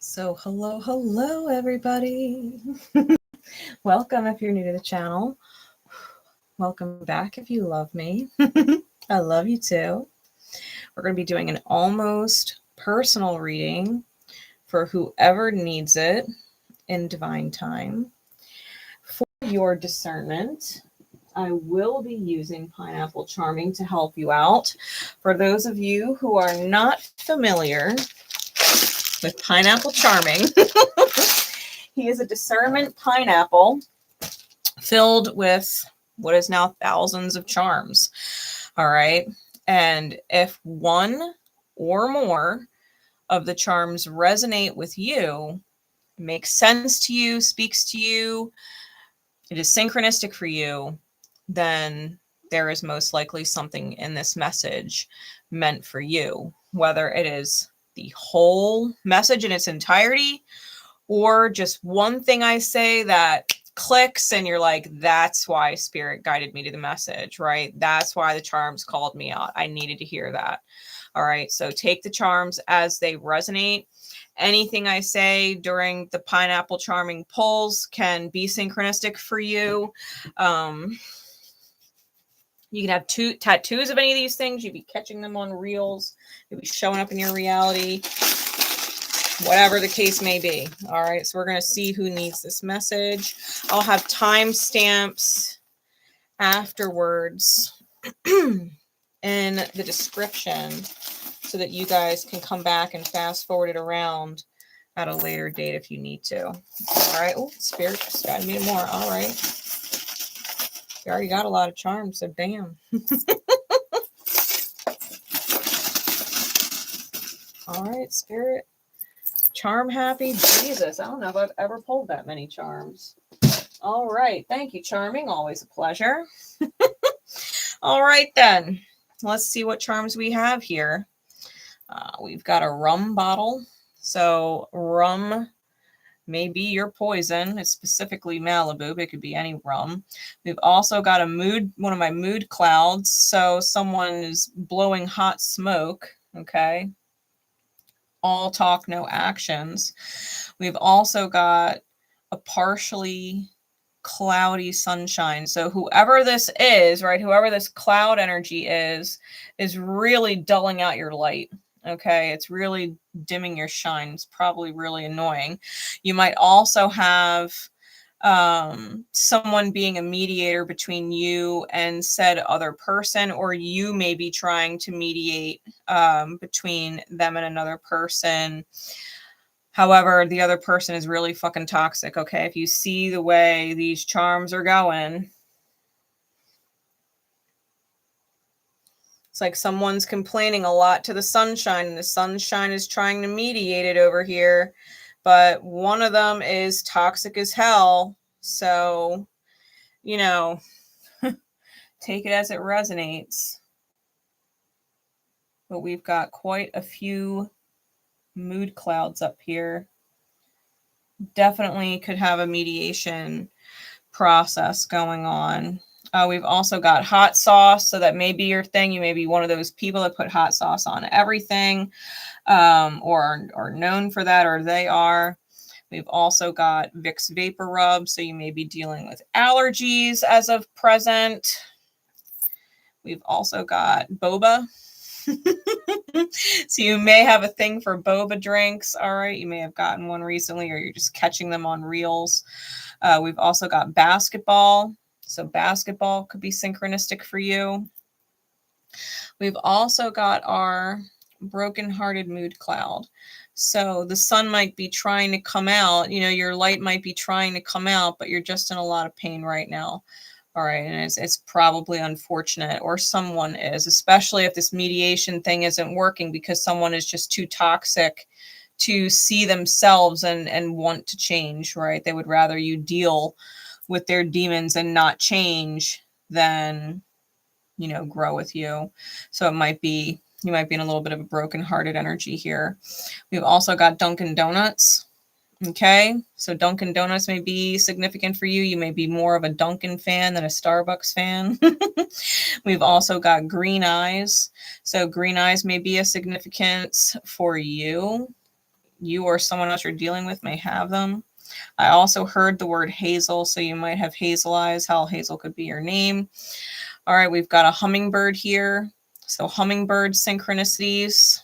So hello everybody. Welcome if you're new to the channel. Welcome back if you love me. I love you too. We're going to be doing an almost personal reading for whoever needs it in divine time. For your discernment, I will be using Pineapple Charming to help you out. For those of you who are not familiar with Pineapple Charming, he is a discernment pineapple filled with what is now thousands of charms. All right. And if one or more of the charms resonate with you, makes sense to you, speaks to you, it is synchronistic for you, then there is most likely something in this message meant for you, whether it is the whole message in its entirety or just one thing I say that clicks and you're like, that's why spirit guided me to the message, right? That's why the charms called me out. I needed to hear that. All right. So take the charms as they resonate. Anything I say during the Pineapple Charming pulls can be synchronistic for you. You can have tattoos of any of these things. You'd be catching them on reels. You'll be showing up in your reality. Whatever the case may be. All right, so we're going to see who needs this message. I'll have timestamps afterwards in the description so that you guys can come back and fast forward it around at a later date if you need to. All right. Oh, Spirit just got me more. All right. You already got a lot of charms, so damn. All right, Spirit. Charm happy. Jesus, I don't know if I've ever pulled that many charms. All right. Thank you, Charming. Always a pleasure. All right, then. Let's see what charms we have here. We've got a rum bottle. So rum may be your poison. It's specifically Malibu, but it could be any rum. We've also got one of my mood clouds. So someone is blowing hot smoke. Okay. All talk, no actions. We've also got a partially cloudy sunshine. So whoever this is, right, whoever this cloud energy is really dulling out your light. Okay, it's really dimming your shine. It's probably really annoying. You might also have someone being a mediator between you and said other person, or you may be trying to mediate between them and another person. However, the other person is really fucking toxic. Okay, if you see the way these charms are going, it's like someone's complaining a lot to the sunshine, and the sunshine is trying to mediate it over here. But one of them is toxic as hell. So, you know, take it as it resonates. But we've got quite a few mood clouds up here. Definitely could have a mediation process going on. We've also got hot sauce. So that may be your thing. You may be one of those people that put hot sauce on everything, or are known for that, or they are. We've also got Vicks Vapor Rub, so you may be dealing with allergies as of present. We've also got boba. So you may have a thing for boba drinks, all right? You may have gotten one recently, or you're just catching them on reels. We've also got basketball. So basketball could be synchronistic for you. We've also got our broken-hearted mood cloud. So the sun might be trying to come out, your light might be trying to come out, but you're just in a lot of pain right now. All right. And it's probably unfortunate, or someone is, especially if this mediation thing isn't working because someone is just too toxic to see themselves and want to change, right? They would rather you deal with their demons and not change than, grow with you. So you might be in a little bit of a broken-hearted energy here. We've also got Dunkin' Donuts. Okay, so Dunkin' Donuts may be significant for you. You may be more of a Dunkin' fan than a Starbucks fan. We've also got green eyes. So green eyes may be a significance for you. you or someone else you're dealing with may have them. I also heard the word hazel, so you might have hazel eyes. Hell, hazel could be your name. All right, we've got a hummingbird here. So hummingbird synchronicities.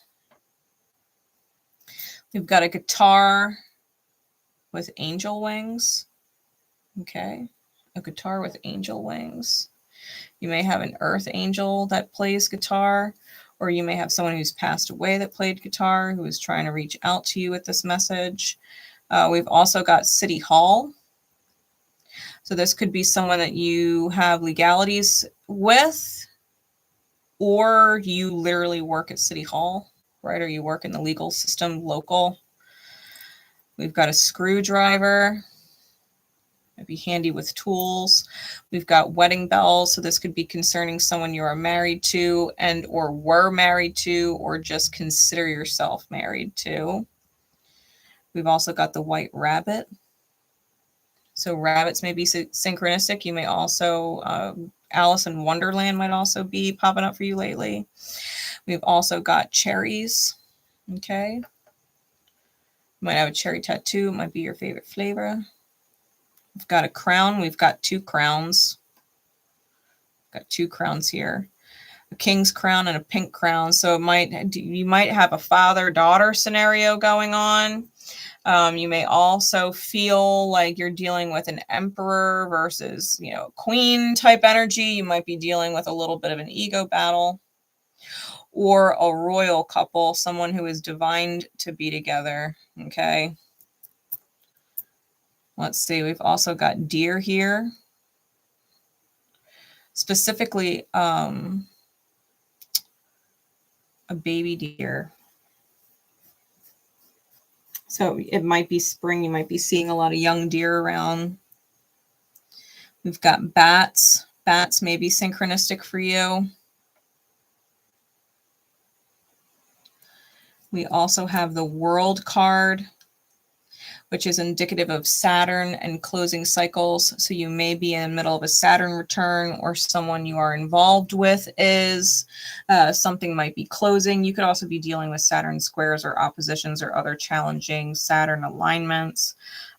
We've got a guitar with angel wings. Okay, a guitar with angel wings. You may have an earth angel that plays guitar, or you may have someone who's passed away that played guitar who is trying to reach out to you with this message. We've also got City Hall. So this could be someone that you have legalities with, or you literally work at City Hall, right? Or you work in the legal system local. We've got a screwdriver. Might be handy with tools. We've got wedding bells. So this could be concerning someone you are married to and or were married to, or just consider yourself married to. We've also got the white rabbit. So rabbits may be synchronistic. You may also, Alice in Wonderland might also be popping up for you lately. We've also got cherries. Okay. You might have a cherry tattoo. It might be your favorite flavor. We've got a crown. We've got two crowns. Got two crowns here. A king's crown and a pink crown. So you might have a father-daughter scenario going on. You may also feel like you're dealing with an emperor versus, queen type energy. You might be dealing with a little bit of an ego battle, or a royal couple, someone who is divined to be together. Okay. Let's see. We've also got deer here. Specifically, a baby deer. So it might be spring. You might be seeing a lot of young deer around. We've got bats. Bats may be synchronistic for you. We also have the World card, which is indicative of Saturn and closing cycles. So you may be in the middle of a Saturn return, or someone you are involved with is. Something might be closing. You could also be dealing with Saturn squares or oppositions or other challenging Saturn alignments,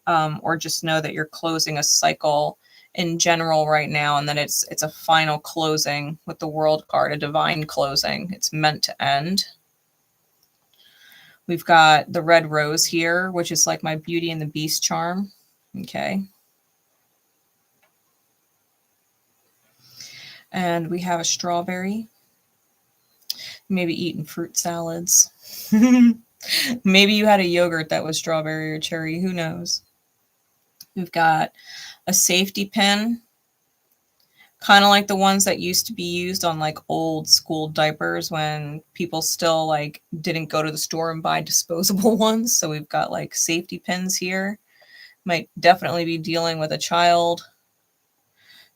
or just know that you're closing a cycle in general right now, and that it's a final closing with the World card, a divine closing. It's meant to end. We've got the red rose here, which is like my Beauty and the Beast charm. Okay. And we have a strawberry. Maybe eating fruit salads. Maybe you had a yogurt that was strawberry or cherry. Who knows? We've got a safety pin. Kind of like the ones that used to be used on like old school diapers when people still like didn't go to the store and buy disposable ones. So we've got like safety pins here. Might definitely be dealing with a child,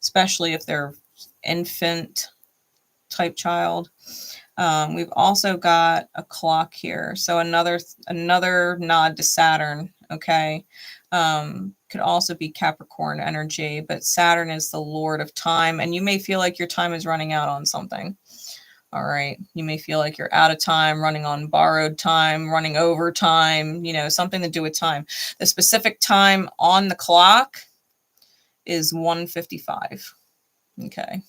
especially if they're infant type child. We've also got a clock here. So another nod to Saturn. Okay. Could also be Capricorn energy, but Saturn is the Lord of time, and you may feel like your time is running out on something. All right. You may feel like you're out of time, running on borrowed time, running over time, something to do with time. The specific time on the clock is 1:55. Okay.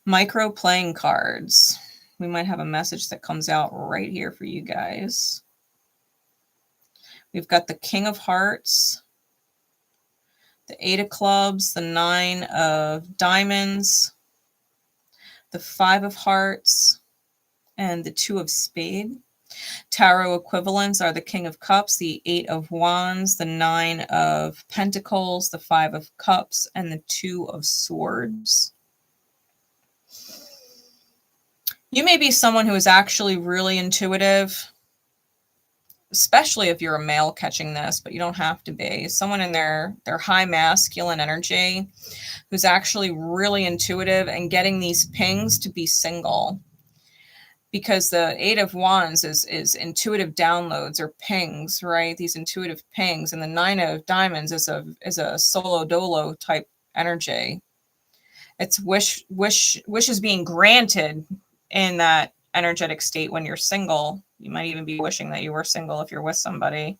Micro playing cards. We might have a message that comes out right here for you guys. We've got the King of Hearts, the 8 of Clubs, the 9 of Diamonds, the 5 of Hearts, and the 2 of Spades. Tarot equivalents are the King of Cups, the 8 of Wands, the 9 of Pentacles, the 5 of Cups, and the 2 of Swords. You may be someone who is actually really intuitive, especially if you're a male catching this, but you don't have to be. Someone in their high masculine energy who's actually really intuitive and getting these pings to be single. Because the 8 of Wands is intuitive downloads or pings, right? These intuitive pings. And the 9 of Diamonds is a solo dolo type energy. It's wishes being granted in that energetic state when you're single. You might even be wishing that you were single if you're with somebody.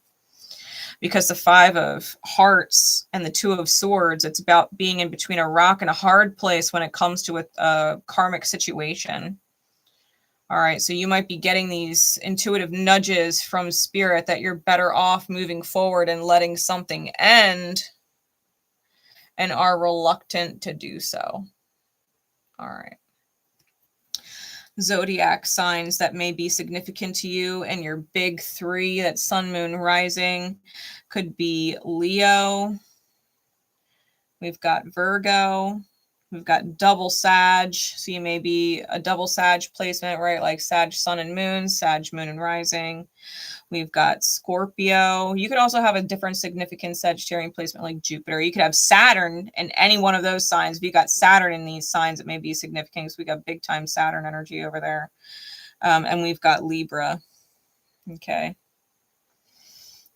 Because the 5 of Hearts and the 2 of Swords, it's about being in between a rock and a hard place when it comes to a karmic situation. All right, so you might be getting these intuitive nudges from spirit that you're better off moving forward and letting something end, and are reluctant to do so. All right. Zodiac signs that may be significant to you and your big 3, that's sun, moon, rising, could be Leo. We've got Virgo. We've got double Sag. So you may be a double Sag placement, right? Like Sag, sun and moon, Sag, moon and rising. We've got Scorpio. You could also have a different significant Sagittarian placement like Jupiter. You could have Saturn in any one of those signs. If you got Saturn in these signs, it may be significant because we got big time Saturn energy over there. And we've got Libra. Okay.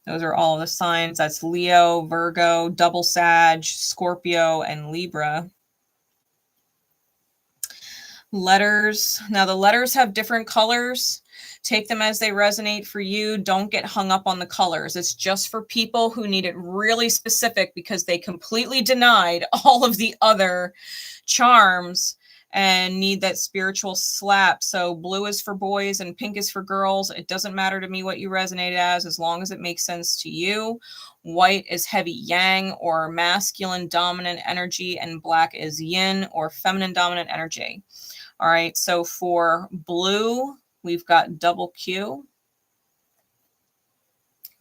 Those are all the signs. That's Leo, Virgo, double Sag, Scorpio, and Libra. Letters. Now the letters have different colors. Take them as they resonate for you. Don't get hung up on the colors. It's just for people who need it really specific because they completely denied all of the other charms and need that spiritual slap. So blue is for boys and pink is for girls. It doesn't matter to me what you resonate as long as it makes sense to you. White is heavy yang or masculine dominant energy, and black is yin or feminine dominant energy. All right, so for blue, we've got double Q.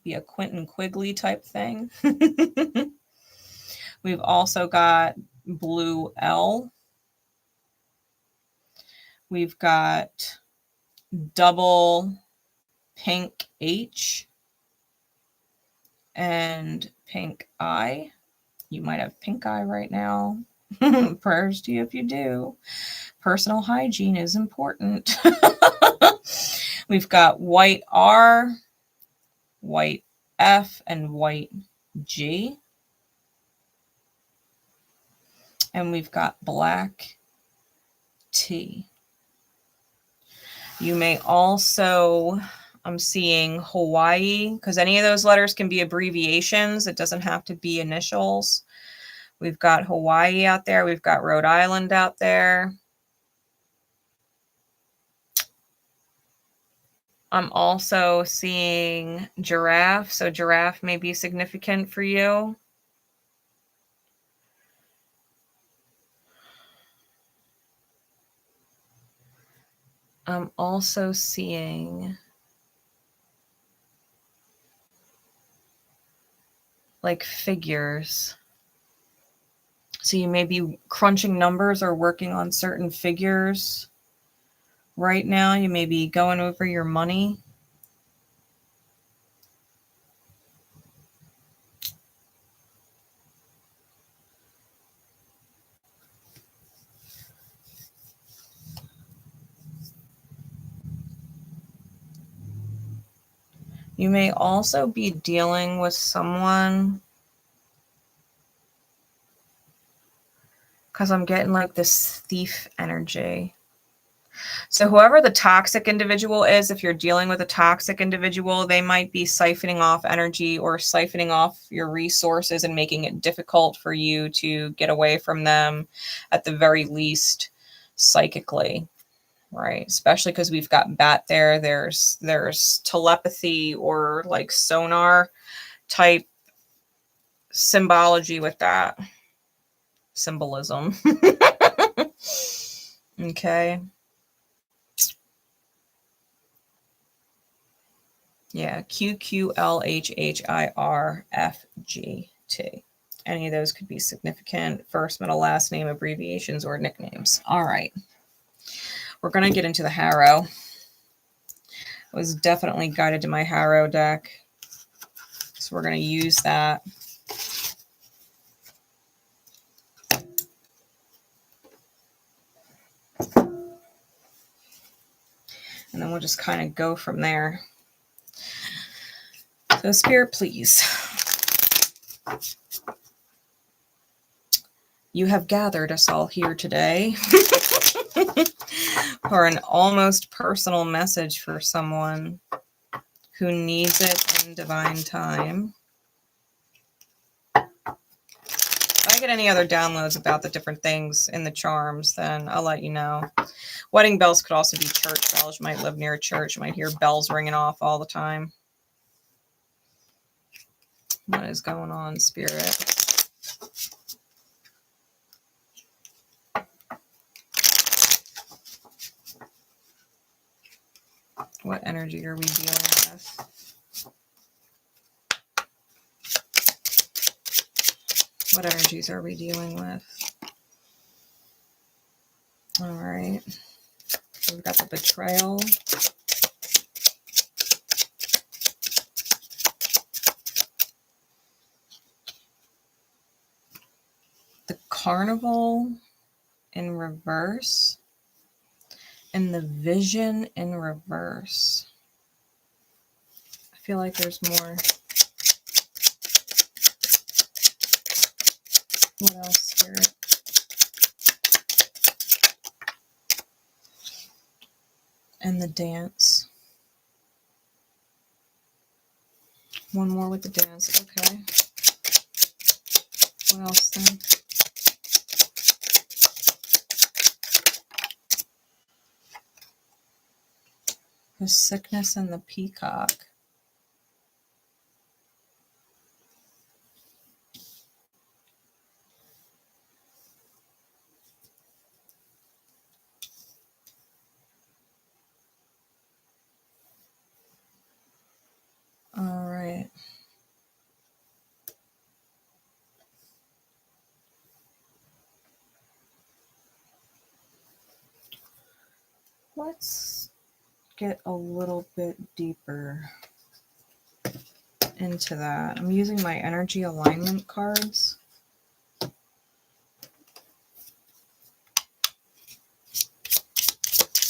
Be a Quentin Quigley type thing. We've also got blue L. We've got double pink H and pink I. You might have pink eye right now. Prayers to you if you do. Personal hygiene is important. We've got white R, white F, and white G. And we've got black T. You may also, I'm seeing Hawaii, because any of those letters can be abbreviations. It doesn't have to be initials. We've got Hawaii out there. We've got Rhode Island out there. I'm also seeing giraffe. So giraffe may be significant for you. I'm also seeing like figures. So you may be crunching numbers or working on certain figures. Right now, you may be going over your money. You may also be dealing with someone, because I'm getting like this thief energy. So whoever the toxic individual is, if you're dealing with a toxic individual, they might be siphoning off energy or siphoning off your resources and making it difficult for you to get away from them, at the very least psychically, right? Especially because we've got bat there. There's telepathy or like sonar type symbology with that. Symbolism. Okay. Yeah, 𝗚𝗚𝘕𝘌𝘈𝘗𝘕𝘚. Any of those could be significant. First, middle, last name, abbreviations, or nicknames. All right. We're going to get into the Harrow. I was definitely guided to my Harrow deck. So we're going to use that. And then we'll just kind of go from there. So Spirit, please. You have gathered us all here today or an almost personal message for someone who needs it in divine time. If I get any other downloads about the different things in the charms, then I'll let you know. Wedding bells could also be church bells. You might live near a church. You might hear bells ringing off all the time. What is going on, Spirit? What energy are we dealing with? What energies are we dealing with? All right. So we've got the betrayal. The carnival in reverse. And the vision in reverse. I feel like there's more. What else, Spirit? And the dance. One more with the dance. Okay. What else then? The sickness and the peacock. All right. Let's get a little bit deeper into that. I'm using my energy alignment cards.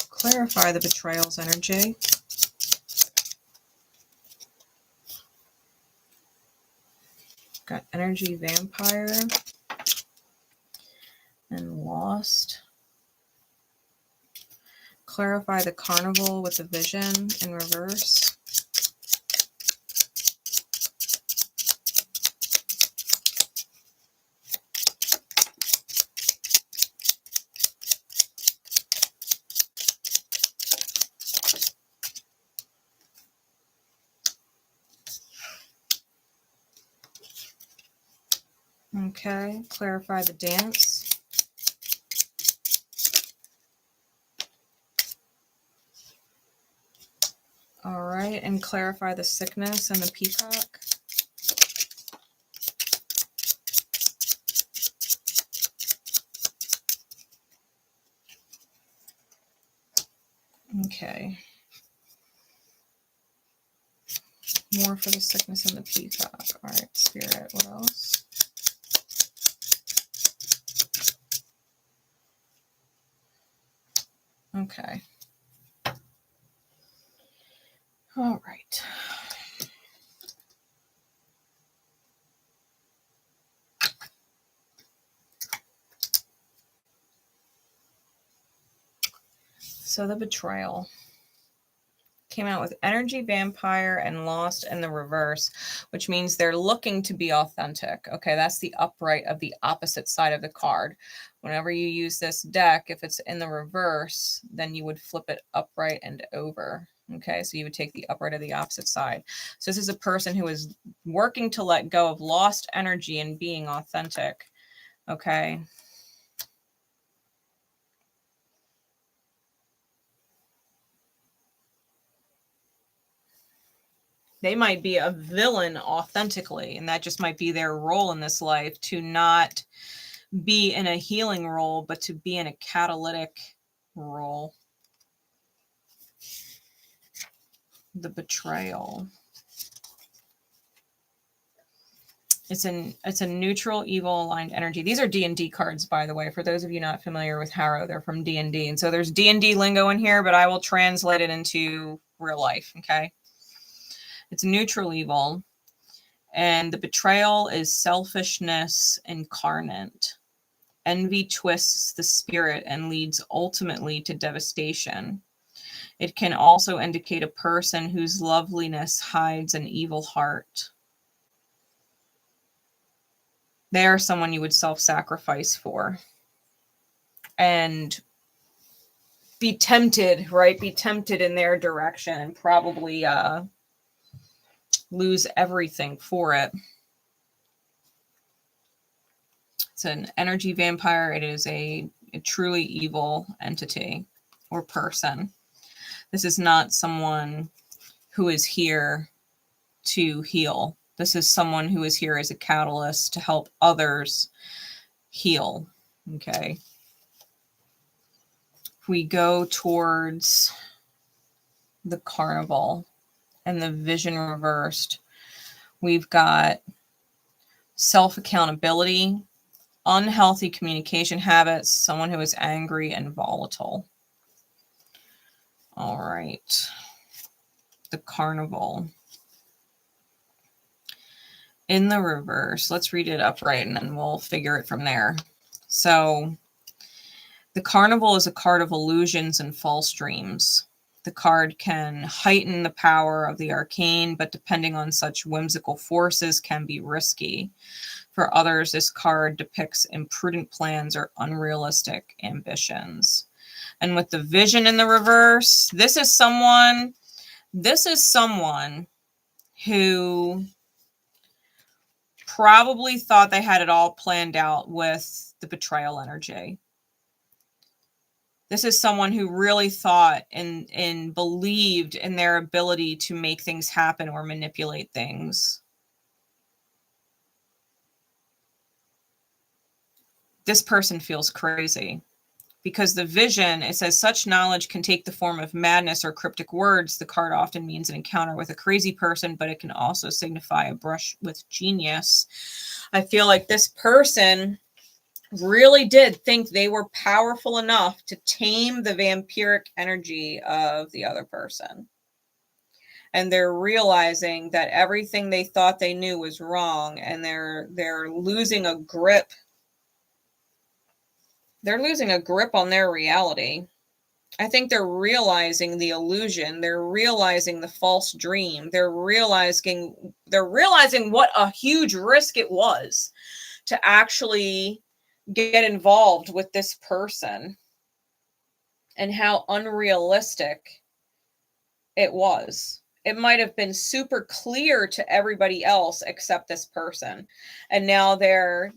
Clarify the betrayal's energy. Got energy vampire and lost. Clarify the carnival with the vision in reverse. Okay, clarify the dance. All right, and clarify the sickness and the peacock. Okay. More for the sickness and the peacock. All right, Spirit, what else? Okay. All right. So the betrayal came out with energy vampire and lost in the reverse, which means they're looking to be authentic. Okay, that's the upright of the opposite side of the card. Whenever you use this deck, if it's in the reverse, then you would flip it upright and over. Okay, so you would take the upright of the opposite side. So this is a person who is working to let go of lost energy and being authentic. Okay. They might be a villain authentically, and that just might be their role in this life, to not be in a healing role, but to be in a catalytic role. The betrayal. It's a neutral, evil aligned energy. These are D&D cards, by the way, for those of you not familiar with Harrow. They're from D&D. And so there's D&D lingo in here, but I will translate it into real life, okay? It's neutral evil. And the betrayal is selfishness incarnate. Envy twists the spirit and leads ultimately to devastation. It can also indicate a person whose loveliness hides an evil heart. They are someone you would self-sacrifice for. And be tempted, right? Be tempted in their direction and probably lose everything for it. It's an energy vampire. It is a truly evil entity or person. This is not someone who is here to heal. This is someone who is here as a catalyst to help others heal. Okay. If we go towards the carnival and the vision reversed, we've got self-accountability, unhealthy communication habits, someone who is angry and volatile. All right. The carnival. In the reverse, let's read it upright and then we'll figure it from there. So the carnival is a card of illusions and false dreams. The card can heighten the power of the arcane, but depending on such whimsical forces can be risky. For others, this card depicts imprudent plans or unrealistic ambitions. And with the vision in the reverse, this is someone who probably thought they had it all planned out with the betrayal energy. This is someone who really thought and believed in their ability to make things happen or manipulate things. This person feels crazy because the vision, it says such knowledge can take the form of madness or cryptic words. The card often means an encounter with a crazy person, but it can also signify a brush with genius. I feel like this person really did think they were powerful enough to tame the vampiric energy of the other person. And they're realizing that everything they thought they knew was wrong, and they're losing a grip. They're losing a grip on their reality. I think they're realizing the illusion. They're realizing the false dream. They're realizing what a huge risk it was to actually get involved with this person and how unrealistic it was. It might have been super clear to everybody else except this person. And now they're,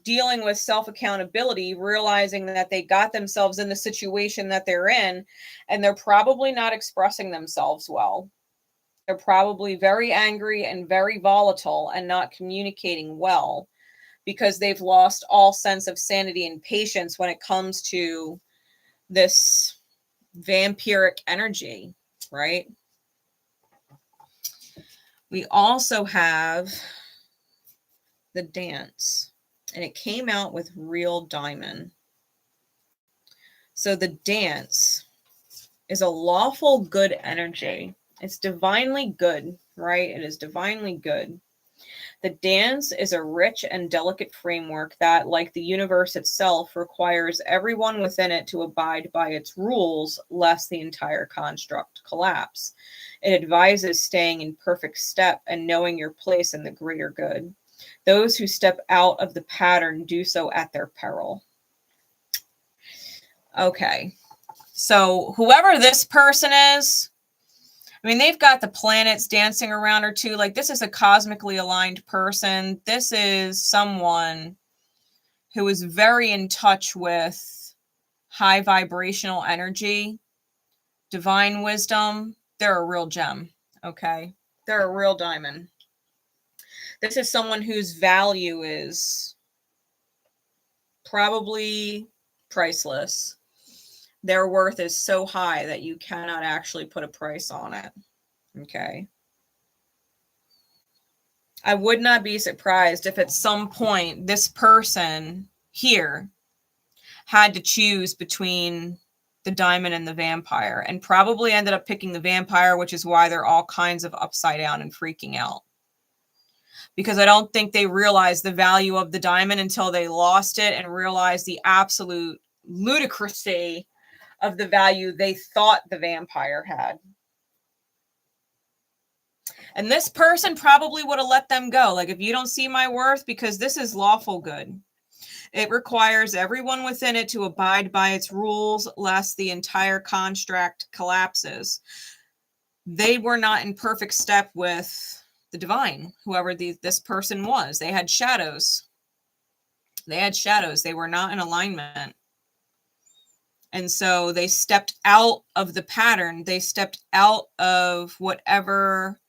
dealing with self-accountability, realizing that they got themselves in the situation that they're in, and they're probably not expressing themselves well. They're probably very angry and very volatile and not communicating well because they've lost all sense of sanity and patience when it comes to this vampiric energy, right? We also have the dance, and it came out with real diamond. So the dance is a lawful good energy. It's divinely good, right? It is divinely good. The dance is a rich and delicate framework that, like the universe itself, requires everyone within it to abide by its rules, lest the entire construct collapse. It advises staying in perfect step and knowing your place in the greater good. Those who step out of the pattern do so at their peril. Okay, so whoever this person is, they've got the planets dancing around her too. Like, this is a cosmically aligned person. This is someone who is very in touch with high vibrational energy, divine wisdom. They're a real gem, okay? They're a real diamond. This is someone whose value is probably priceless. Their worth is so high that you cannot actually put a price on it. Okay. I would not be surprised if at some point this person here had to choose between the diamond and the vampire, and probably ended up picking the vampire, which is why they're all kinds of upside down and freaking out. because I don't think they realized the value of the diamond until they lost it and realized the absolute ludicrousy of the value they thought the vampire had. And this person probably would have let them go. Like, if you don't see my worth, because this is lawful good. It requires everyone within it to abide by its rules, lest the entire construct collapses. They were not in perfect step with the divine, whoever this person was. They had shadows. They had shadows. They were not in alignment. And so they stepped out of the pattern. They stepped out of whatever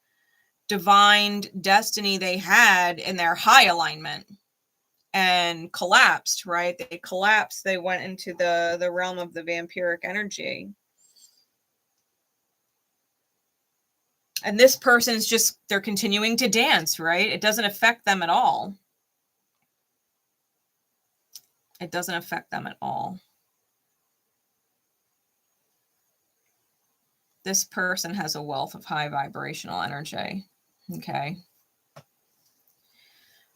divine destiny they had in their high alignment and collapsed, right? They collapsed. They went into the realm of the vampiric energy. And this person's just, they're continuing to dance, right? It doesn't affect them at all. It doesn't affect them at all. This person has a wealth of high vibrational energy. Okay.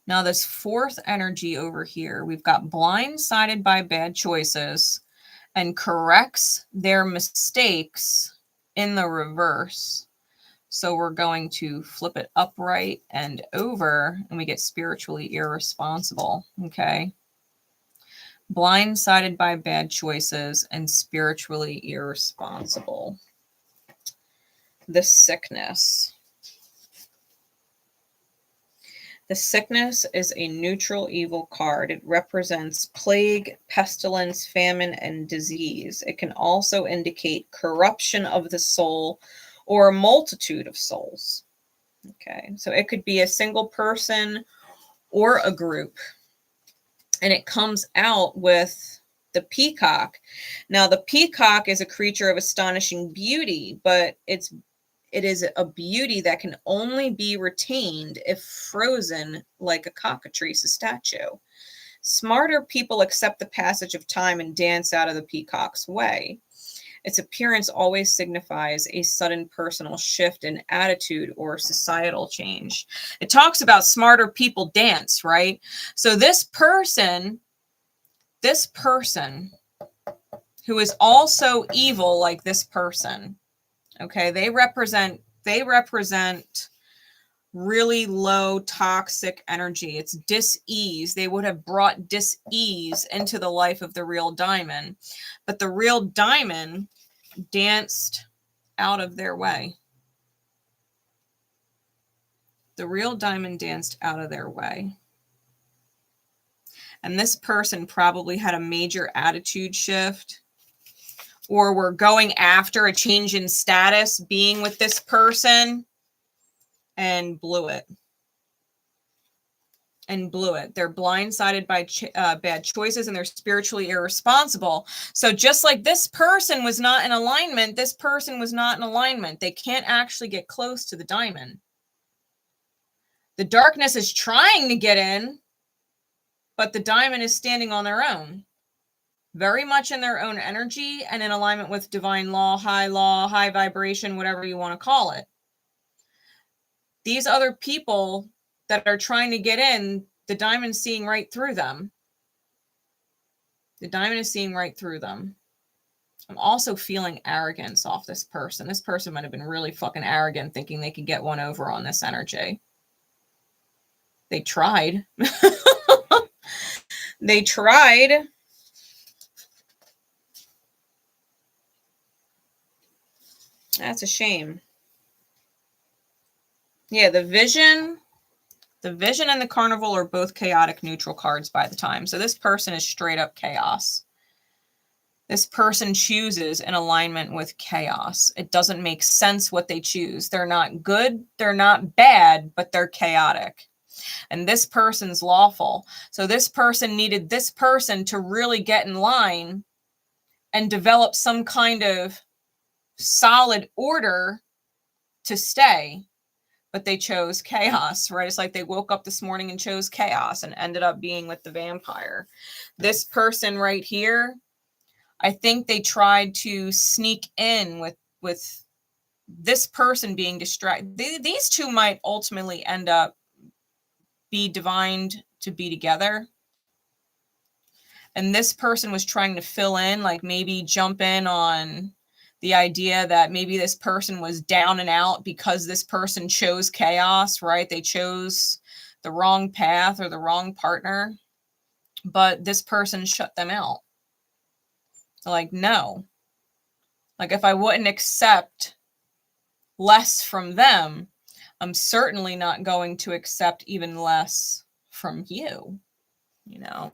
Now this fourth energy over here, we've got blindsided by bad choices and corrects their mistakes in the reverse. So we're going to flip it upright and over, and we get spiritually irresponsible. Okay. Blindsided by bad choices and spiritually irresponsible. The sickness. The sickness is a neutral evil card. It represents plague, pestilence, famine, and disease. It can also indicate corruption of the soul or a multitude of souls. Okay, so it could be a single person or a group. And it comes out with the peacock. Now, the peacock is a creature of astonishing beauty, but it is a beauty that can only be retained if frozen like a cockatrice statue. Smarter people accept the passage of time and dance out of the peacock's way. Its appearance always signifies a sudden personal shift in attitude or societal change. It talks about smarter people dance, right? So this person who is also evil like this person, okay, they represent really low toxic energy. It's dis-ease. They would have brought dis-ease into the life of the real diamond, but the real diamond danced out of their way. The real diamond danced out of their way. And this person probably had a major attitude shift, or were going after a change in status being with this person and blew it. They're blindsided by bad choices, and they're spiritually irresponsible. So just like this person was not in alignment, this person was not in alignment. They can't actually get close to the diamond. The darkness is trying to get in, but the diamond is standing on their own. Very much in their own energy and in alignment with divine law, high vibration, whatever you want to call it. These other people that are trying to get in, the diamond's seeing right through them. The diamond is seeing right through them. I'm also feeling arrogance off this person. This person might have been really fucking arrogant, thinking they could get one over on this energy. They tried. They tried. That's a shame. Yeah, the vision and the carnival are both chaotic neutral cards by the time. So this person is straight up chaos. This person chooses in alignment with chaos. It doesn't make sense what they choose. They're not good, they're not bad, but they're chaotic. And this person's lawful. So this person needed this person to really get in line and develop some kind of solid order to stay. But they chose chaos, right? It's like they woke up this morning and chose chaos and ended up being with the vampire. This person right here, I think they tried to sneak in with this person being distracted. These two might ultimately end up be divined to be together. And this person was trying to fill in, like maybe jump in on the idea that maybe this person was down and out because this person chose chaos, right? They chose the wrong path or the wrong partner, but this person shut them out. Like, no. Like, if I wouldn't accept less from them, I'm certainly not going to accept even less from you, you know?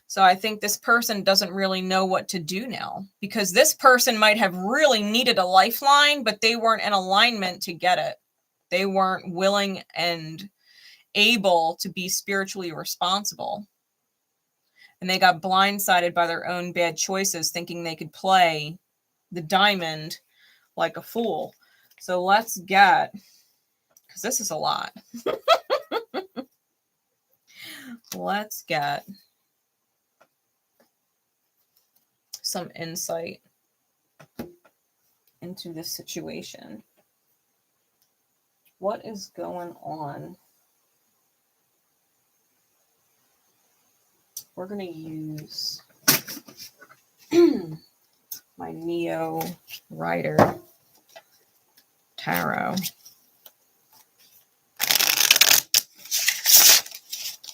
So I think this person doesn't really know what to do now, because this person might have really needed a lifeline, but they weren't in alignment to get it. They weren't willing and able to be spiritually responsible. And they got blindsided by their own bad choices, thinking they could play the diamond like a fool. So let's get, because this is a lot. Let's get some insight into this situation. What is going on? We're going to use my Neo Rider Tarot.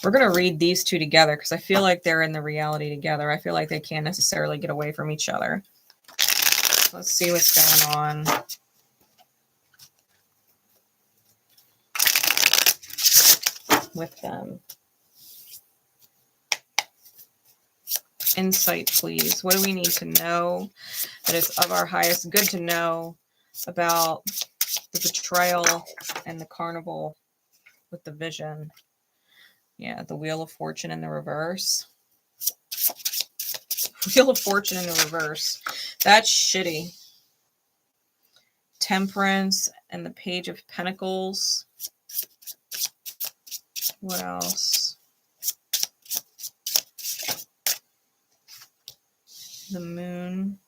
We're going to read these two together because I feel like they're in the reality together. I feel like they can't necessarily get away from each other. Let's see what's going on. With them. Insight, please. What do we need to know that is of our highest good to know about the betrayal and the carnival with the vision? Yeah, the Wheel of Fortune in the reverse. Wheel of Fortune in the reverse. That's shitty. Temperance and the Page of Pentacles. What else? The Moon.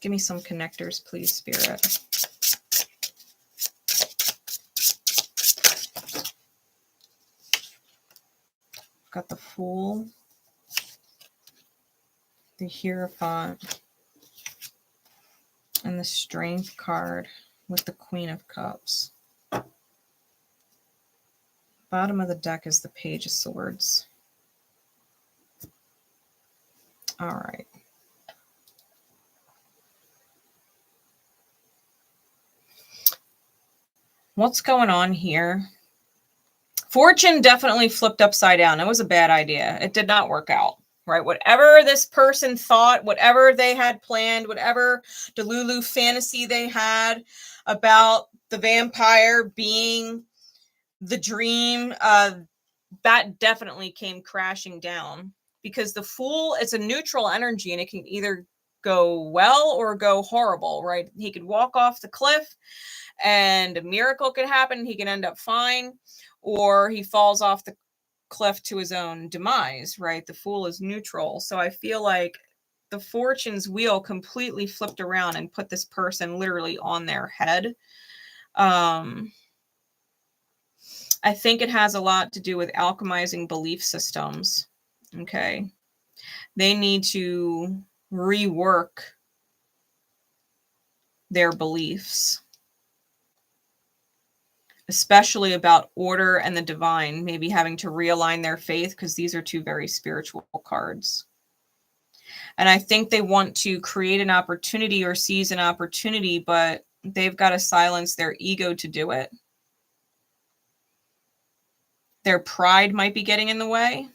Give me some connectors, please, Spirit. Got the Fool, the Hierophant, and the Strength card with the Queen of Cups. Bottom of the deck is the Page of Swords. All right. What's going on here? Fortune definitely flipped upside down. It was a bad idea. It did not work out, right? Whatever this person thought, whatever they had planned, whatever Delulu fantasy they had about the vampire being the dream, that definitely came crashing down, because the Fool, it's a neutral energy and it can either go well or go horrible, right? He could walk off the cliff and a miracle could happen. He can end up fine, or he falls off the cliff to his own demise, right? The Fool is neutral. So I feel like the Fortune's wheel completely flipped around and put this person literally on their head. I think it has a lot to do with alchemizing belief systems. Okay. They need to rework their beliefs, especially about order and the divine, maybe having to realign their faith, because these are two very spiritual cards. And I think they want to create an opportunity or seize an opportunity, but they've got to silence their ego to do it. Their pride might be getting in the way.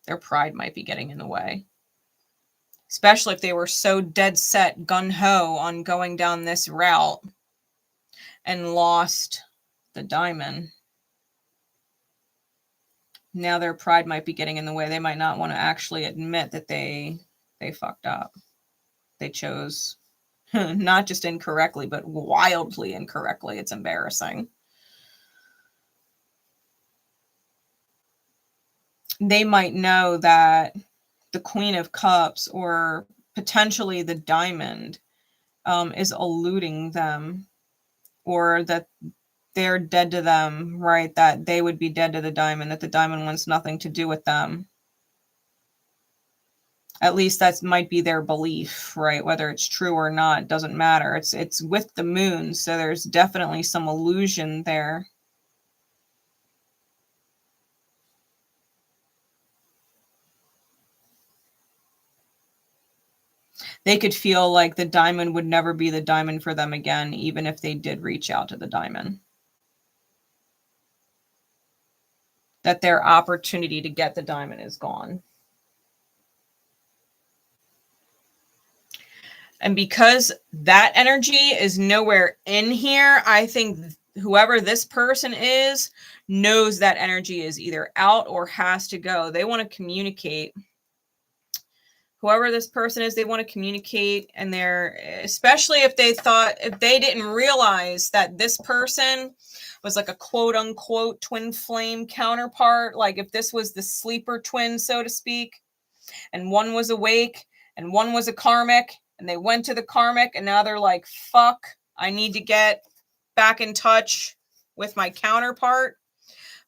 Their pride might be getting in the way. Especially if they were so dead set, gung-ho on going down this route and lost the diamond. Now their pride might be getting in the way. They might not want to actually admit that they fucked up. They chose not just incorrectly, but wildly incorrectly. It's embarrassing. They might know that the Queen of Cups or potentially the Diamond is eluding them, or that they're dead to them, right? That they would be dead to the Diamond, that the Diamond wants nothing to do with them. At least that might be their belief, right? Whether it's true or not, doesn't matter. It's with the Moon, so there's definitely some illusion there. They could feel like the Diamond would never be the Diamond for them again, even if they did reach out to the Diamond. That their opportunity to get the Diamond is gone. And because that energy is nowhere in here, I think whoever this person is knows that energy is either out or has to go. They want to communicate. Whoever this person is, they want to communicate, and they're, especially if they didn't realize that this person was like a quote unquote twin flame counterpart. Like if this was the sleeper twin, so to speak, and one was awake and one was a karmic, and they went to the karmic, and now they're like, fuck, I need to get back in touch with my counterpart,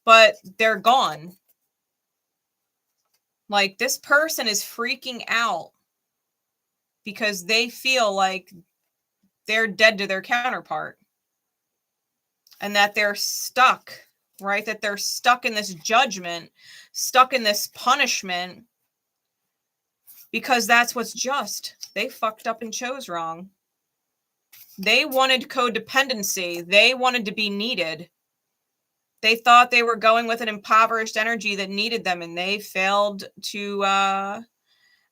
but they're gone. Like this person is freaking out because they feel like they're dead to their counterpart and that they're stuck, right? That they're stuck in this judgment, stuck in this punishment, because that's what's just. They fucked up and chose wrong. They wanted codependency. They wanted to be needed. They thought they were going with an impoverished energy that needed them, and they failed to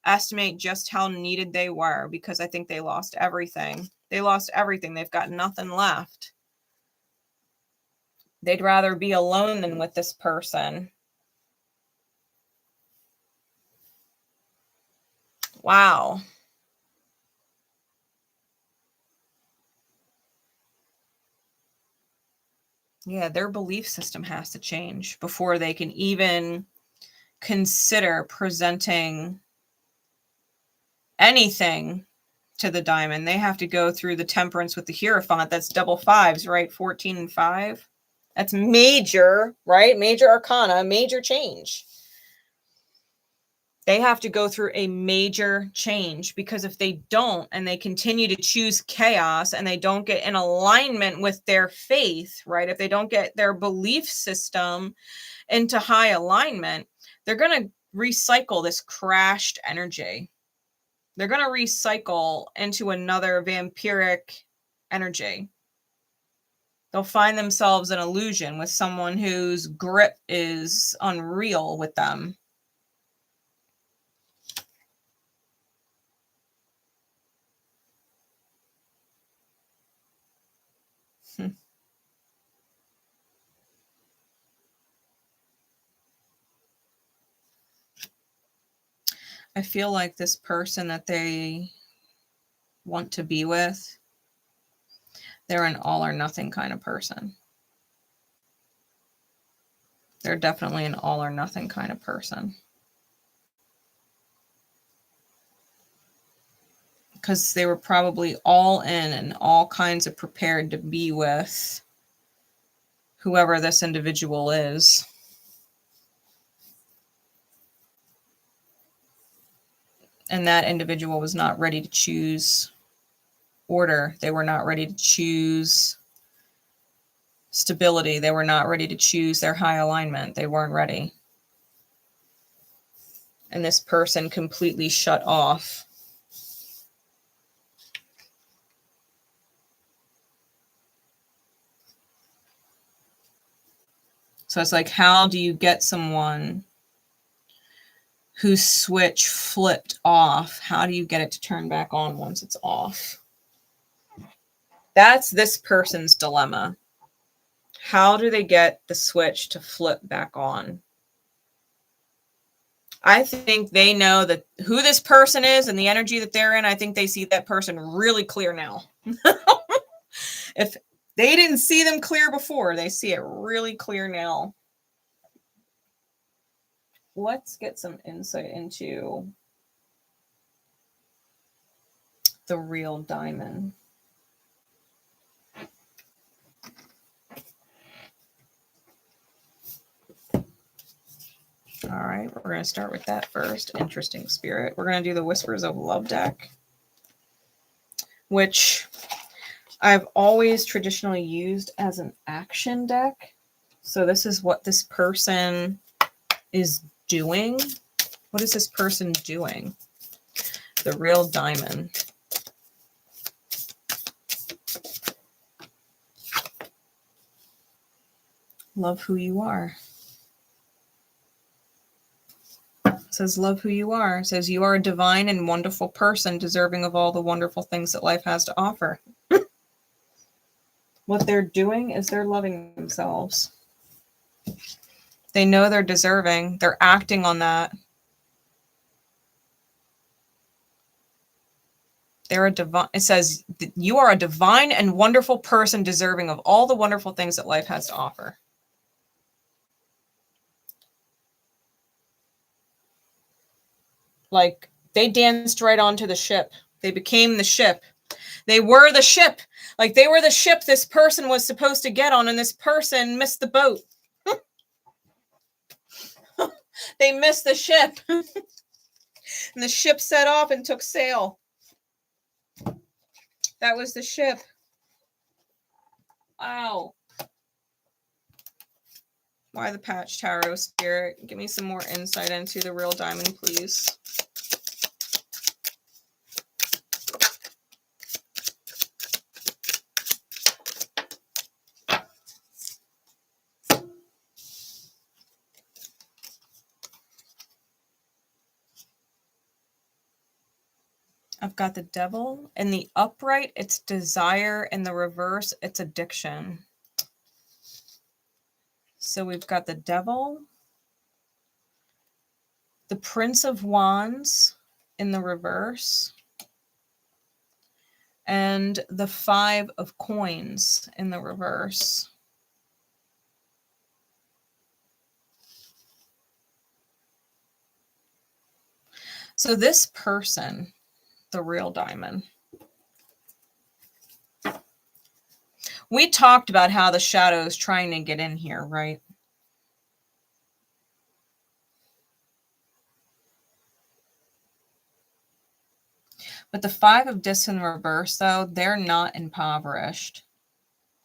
estimate just how needed they were, because I think they lost everything. They lost everything. They've got nothing left. They'd rather be alone than with this person. Wow. Yeah, their belief system has to change before they can even consider presenting anything to the Diamond. They have to go through the Temperance with the Hierophant. That's double fives, right? 14 and 5. That's major, right? Major arcana, major change. They have to go through a major change, because if they don't, and they continue to choose chaos, and they don't get in alignment with their faith, right? If they don't get their belief system into high alignment, they're going to recycle this crashed energy. They're going to recycle into another vampiric energy. They'll find themselves in illusion with someone whose grip is unreal with them. I feel like this person that they want to be with, they're an all or nothing kind of person. They're definitely an all or nothing kind of person. Because they were probably all in and all kinds of prepared to be with whoever this individual is. And that individual was not ready to choose order. They were not ready to choose stability. They were not ready to choose their high alignment. They weren't ready. And this person completely shut off. So it's like, how do you get someone whose switch flipped off? How do you get it to turn back on once it's off? That's this person's dilemma. How do they get the switch to flip back on? I think they know that who this person is and the energy that they're in. I think they see that person really clear now. If they didn't see them clear before, they see it really clear now. Let's get some insight into the real diamond. All right, we're going to start with that first. Interesting Spirit. We're going to do the Whispers of Love deck, which I've always traditionally used as an action deck. So this is what this person is doing. What is this person doing? The real diamond. Love who you are. Says love who you are. Says you are a divine and wonderful person deserving of all the wonderful things that life has to offer. What they're doing is they're loving themselves. They know they're deserving. They're acting on that. They're a divine. It says you are a divine and wonderful person deserving of all the wonderful things that life has to offer. Like they danced right onto the ship. They became the ship. They were the ship. Like they were the ship this person was supposed to get on, and this person missed the boat. They missed the ship. And the ship set off and took sail. That was the ship. Wow. Why the Patch Tarot Spirit? Give me some more insight into the real diamond, please. I've got the Devil. In the upright, it's desire. In the reverse, it's addiction. So we've got the Devil, the Prince of Wands in the reverse, and the Five of Coins in the reverse. So this person, the real diamond, we talked about how the shadow is trying to get in here, right? But the Five of Discs in reverse, though, they're not impoverished.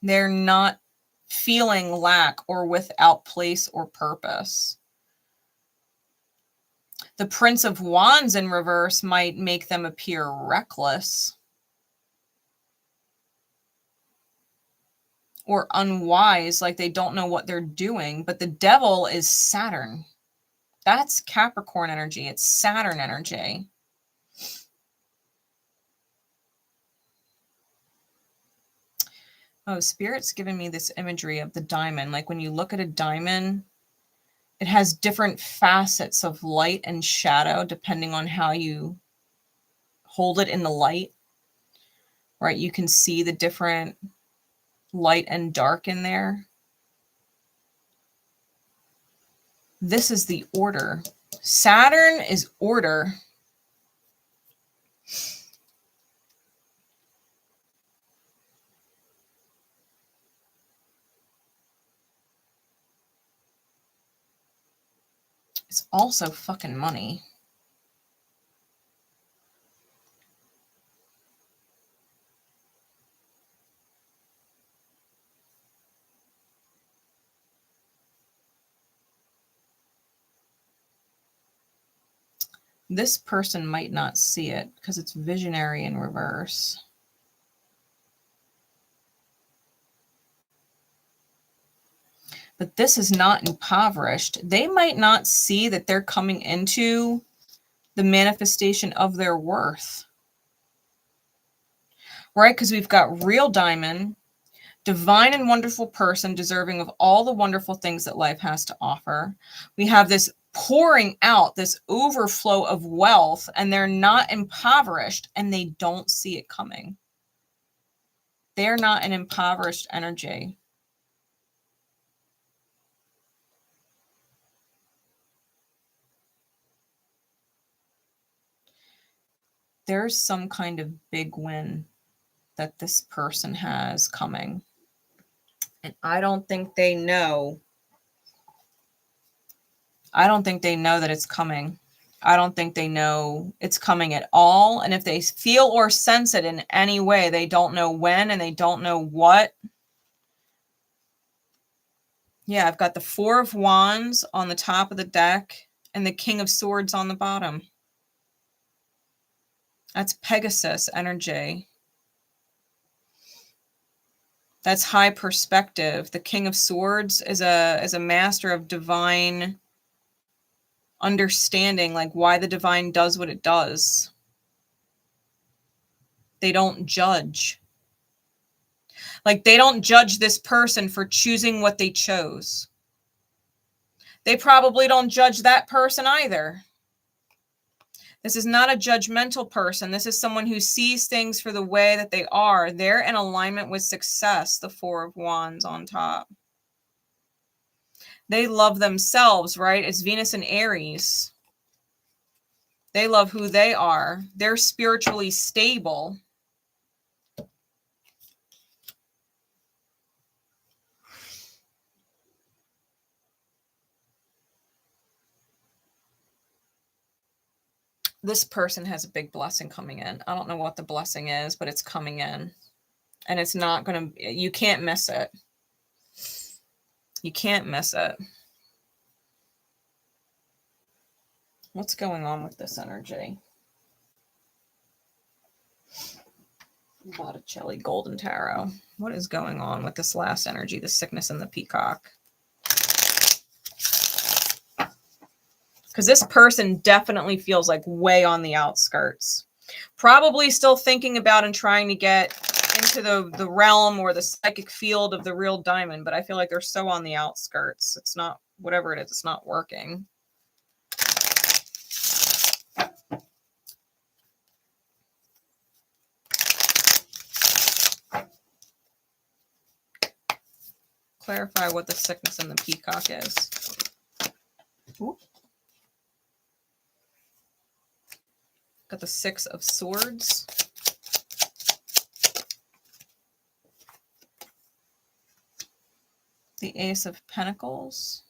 They're not feeling lack or without place or purpose. The Prince of Wands in reverse might make them appear reckless or unwise, like they don't know what they're doing. But the Devil is Saturn. That's Capricorn energy. It's Saturn energy. Oh, Spirit's giving me this imagery of the diamond. Like when you look at a diamond, it has different facets of light and shadow depending on how you hold it in the light, right? You can see the different light and dark in there. This is the order. Saturn is order. It's also fucking money. This person might not see it because it's visionary in reverse. But this is not impoverished. They might not see that they're coming into the manifestation of their worth. Right? Because we've got real diamond, divine and wonderful person deserving of all the wonderful things that life has to offer. We have this pouring out, this overflow of wealth, and they're not impoverished and they don't see it coming. They're not an impoverished energy. there's some kind of big win that this person has coming. And I don't think they know. I don't think they know that it's coming. I don't think they know it's coming at all. And if they feel or sense it in any way, they don't know when and they don't know what. Yeah, I've got the Four of Wands on the top of the deck and the King of Swords on the bottom. That's Pegasus energy. That's high perspective. The King of Swords is a master of divine understanding, like why the divine does what it does. They don't judge. Like they don't judge this person for choosing what they chose. They probably don't judge that person either. This is not a judgmental person. This is someone who sees things for the way that they are. They're in alignment with success, the Four of Wands on top. They love themselves, right? It's Venus and Aries. They love who they are. They're spiritually stable. This person has a big blessing coming in. I don't know what the blessing is, but it's coming in. And it's not going to, you can't miss it. You can't miss it. What's going on with this energy? Botticelli Golden Tarot. What is going on with this last energy, the sickness and the peacock? Because this person definitely feels like way on the outskirts. Probably still thinking about and trying to get into the realm or the psychic field of the real diamond. But I feel like they're so on the outskirts. It's not, whatever it is, it's not working. Clarify what the sickness and the peacock is. Ooh. Got the Six of Swords. The Ace of Pentacles.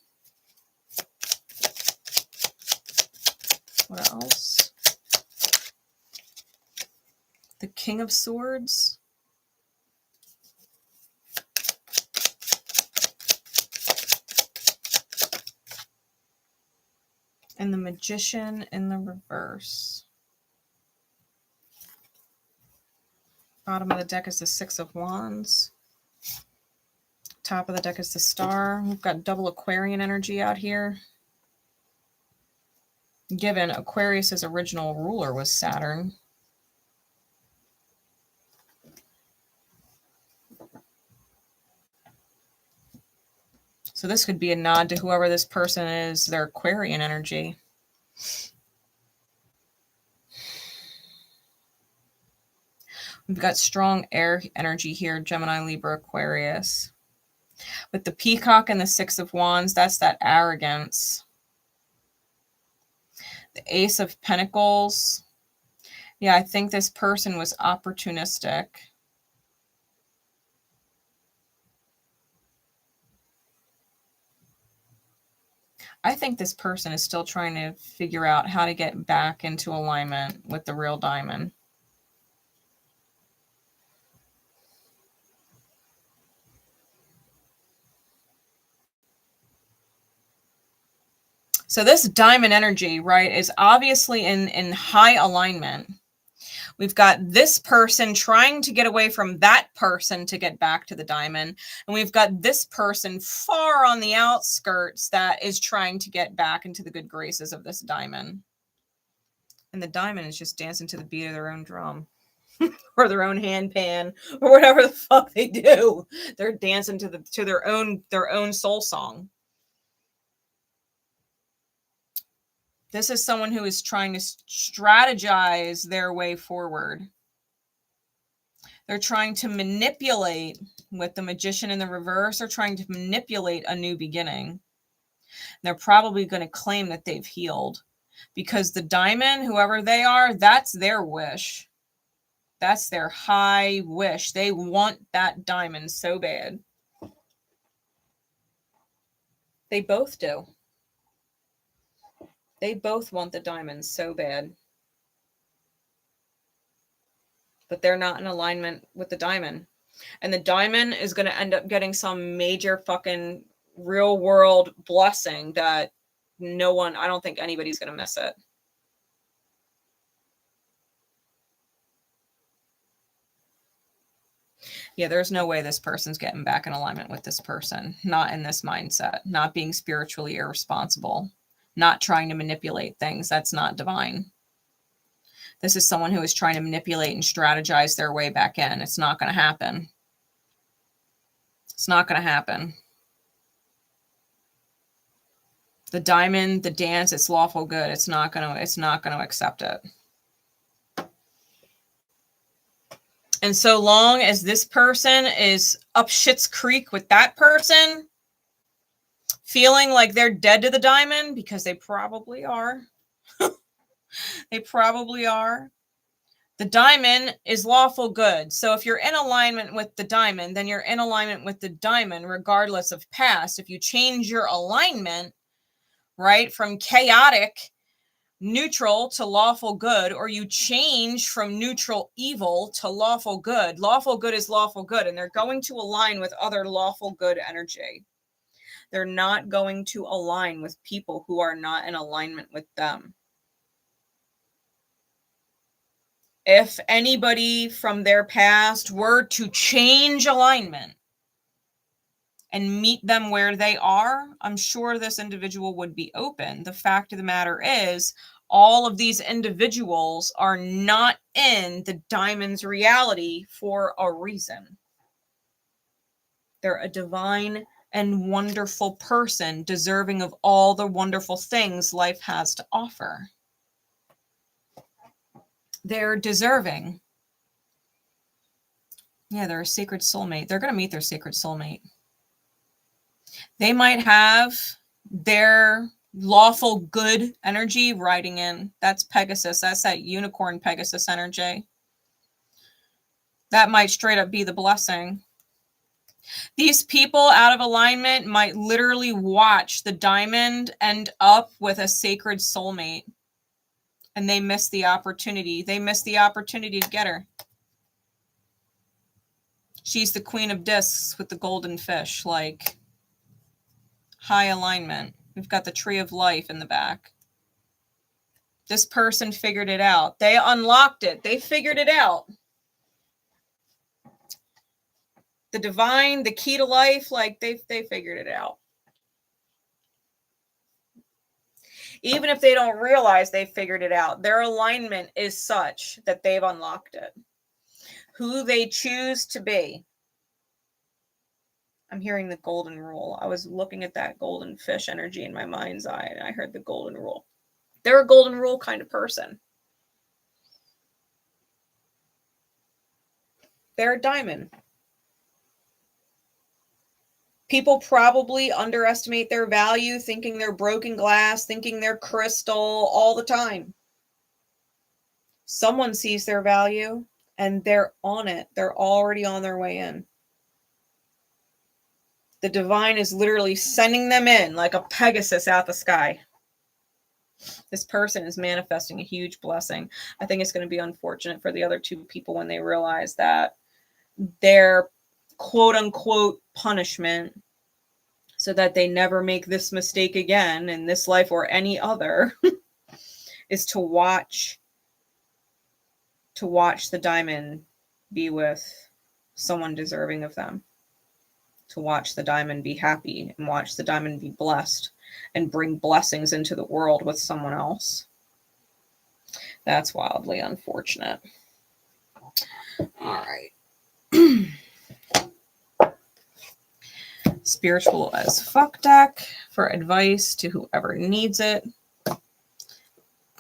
What else? The King of Swords. And the Magician in the reverse. Bottom of the deck is the Six of Wands. Top of the deck is the Star. We've got double Aquarian energy out here. Given Aquarius's original ruler was Saturn. So this could be a nod to whoever this person is, their Aquarian energy. We've got strong air energy here, Gemini, Libra, Aquarius. With the Peacock and the Six of Wands, that's that arrogance. The Ace of Pentacles. Yeah, I think this person was opportunistic. I think this person is still trying to figure out how to get back into alignment with the real diamond. So this diamond energy, right, is obviously in high alignment. We've got this person trying to get away from that person to get back to the diamond. And we've got this person far on the outskirts that is trying to get back into the good graces of this diamond. And the diamond is just dancing to the beat of their own drum. Or their own handpan, or whatever the fuck they do. They're dancing to their own soul song. This is someone who is trying to strategize their way forward. They're trying to manipulate, with the Magician in the reverse, they're trying to manipulate a new beginning. They're probably going to claim that they've healed. because the diamond, whoever they are, that's their wish. That's their high wish. They want that diamond so bad. They both do. They both want the diamond so bad. But they're not in alignment with the diamond. And the diamond is going to end up getting some major fucking real world blessing that no one, I don't think anybody's going to miss it. Yeah, there's no way this person's getting back in alignment with this person. Not in this mindset. Not being spiritually irresponsible. Not trying to manipulate things. That's not divine. This is someone who is trying to manipulate and strategize their way back in. It's not going to happen. It's not going to happen. The diamond, the dance, it's lawful good. It's not going to accept it. And so long as this person is up shit's creek with that person, feeling like they're dead to the diamond, because they probably are. They probably are. The diamond is lawful good. So if you're in alignment with the diamond, then you're in alignment with the diamond, regardless of past. If you change your alignment, right, from chaotic neutral to lawful good, or you change from neutral evil to lawful good is lawful good, and they're going to align with other lawful good energy. They're not going to align with people who are not in alignment with them. If anybody from their past were to change alignment and meet them where they are, I'm sure this individual would be open. The fact of the matter is, all of these individuals are not in the diamond's reality for a reason. They're a divine and wonderful person, deserving of all the wonderful things life has to offer. They're deserving. Yeah, they're a sacred soulmate. They're going to meet their sacred soulmate. They might have their lawful good energy riding in. That's Pegasus. That's that unicorn Pegasus energy. That might straight up be the blessing. These people out of alignment might literally watch the diamond end up with a sacred soulmate. And they miss the opportunity. They miss the opportunity to get her. She's the queen of discs with the golden fish, like high alignment. We've got the tree of life in the back. This person figured it out. They unlocked it. They figured it out. The divine, the key to life, like they figured it out. Even if they don't realize they figured it out, their alignment is such that they've unlocked it. Who they choose to be. I'm hearing the golden rule. I was looking at that golden fish energy in my mind's eye, and I heard the golden rule. They're a golden rule kind of person. They're a diamond. People probably underestimate their value, thinking they're broken glass, thinking they're crystal all the time. Someone sees their value and they're on it. They're already on their way in. The divine is literally sending them in like a Pegasus out the sky. This person is manifesting a huge blessing. I think it's going to be unfortunate for the other two people when they realize that their quote unquote punishment, so that they never make this mistake again in this life or any other, is to watch the diamond be with someone deserving of them. To watch the diamond be happy and watch the diamond be blessed and bring blessings into the world with someone else. That's wildly unfortunate. All right. Spiritual as fuck deck for advice to whoever needs it.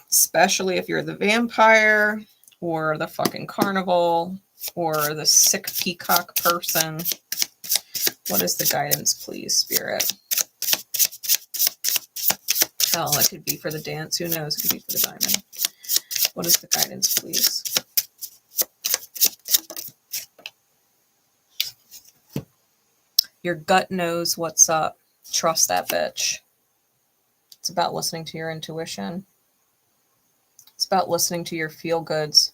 Especially if you're the vampire or the fucking carnival or the sick peacock person. What is the guidance, please, Spirit? Hell, it could be for the dance. Who knows? It could be for the diamond. What is the guidance, please? Your gut knows what's up. Trust that bitch. It's about listening to your intuition. It's about listening to your feel-goods.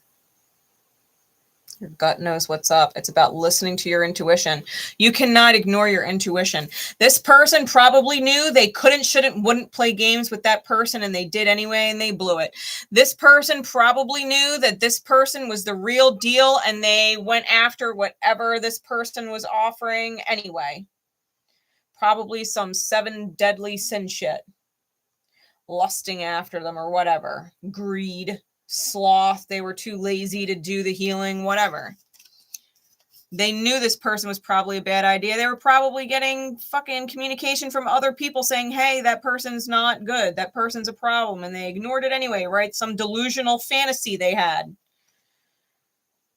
Your gut knows what's up. It's about listening to your intuition. You cannot ignore your intuition. This person probably knew they couldn't, shouldn't, wouldn't play games with that person, and they did anyway, and they blew it. This person probably knew that this person was the real deal, and they went after whatever this person was offering anyway. Probably some 7 deadly sin shit. Lusting after them or whatever. Greed. Sloth, they were too lazy to do the healing, whatever. They knew this person was probably a bad idea. They were probably getting fucking communication from other people saying, hey, that person's not good. That person's a problem. And they ignored it anyway, right? Some delusional fantasy they had.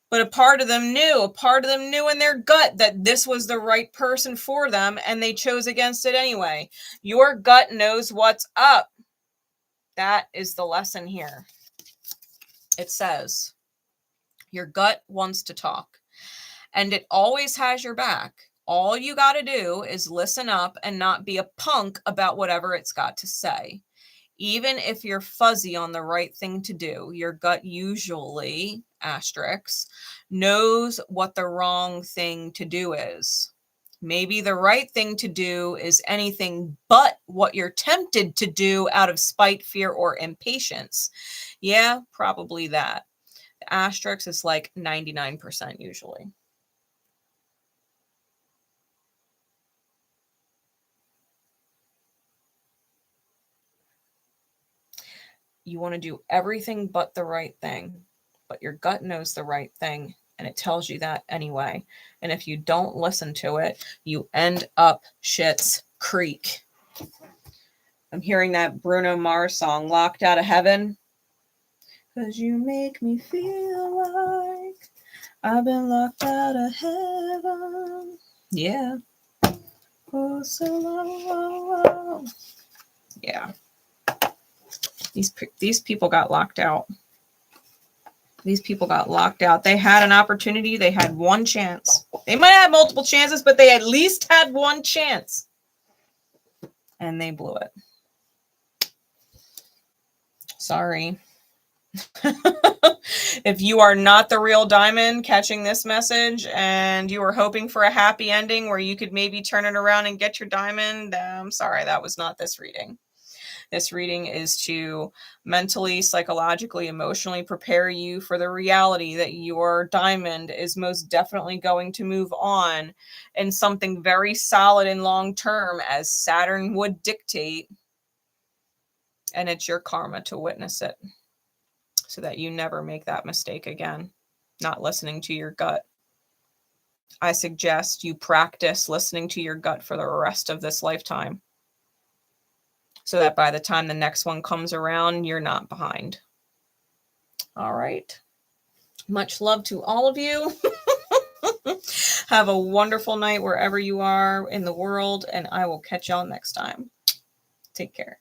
But a part of them knew in their gut that this was the right person for them, and they chose against it anyway. Your gut knows what's up. That is the lesson here. It says, your gut wants to talk, and it always has your back. All you got to do is listen up and not be a punk about whatever it's got to say. Even if you're fuzzy on the right thing to do, your gut usually, asterisk, knows what the wrong thing to do is. Maybe the right thing to do is anything but what you're tempted to do out of spite, fear, or impatience. Yeah, probably that. The asterisk is like 99% usually. You want to do everything but the right thing, but your gut knows the right thing, and it tells you that anyway. And if you don't listen to it, you end up Schitt's Creek. I'm hearing that Bruno Mars song, Locked Out of Heaven. 'Cause you make me feel like I've been locked out of heaven. Yeah. Oh, so long. Yeah. These people got locked out. These people got locked out. They had an opportunity. They had one chance. They might have multiple chances, but they at least had one chance. And they blew it. Sorry. If you are not the real diamond catching this message and you were hoping for a happy ending where you could maybe turn it around and get your diamond, I'm sorry, that was not this reading. This reading is to mentally, psychologically, emotionally prepare you for the reality that your diamond is most definitely going to move on in something very solid and long term, as Saturn would dictate. And it's your karma to witness it so that you never make that mistake again, not listening to your gut. I suggest you practice listening to your gut for the rest of this lifetime, so that by the time the next one comes around, you're not behind. All right. Much love to all of you. Have a wonderful night wherever you are in the world, and I will catch y'all next time. Take care.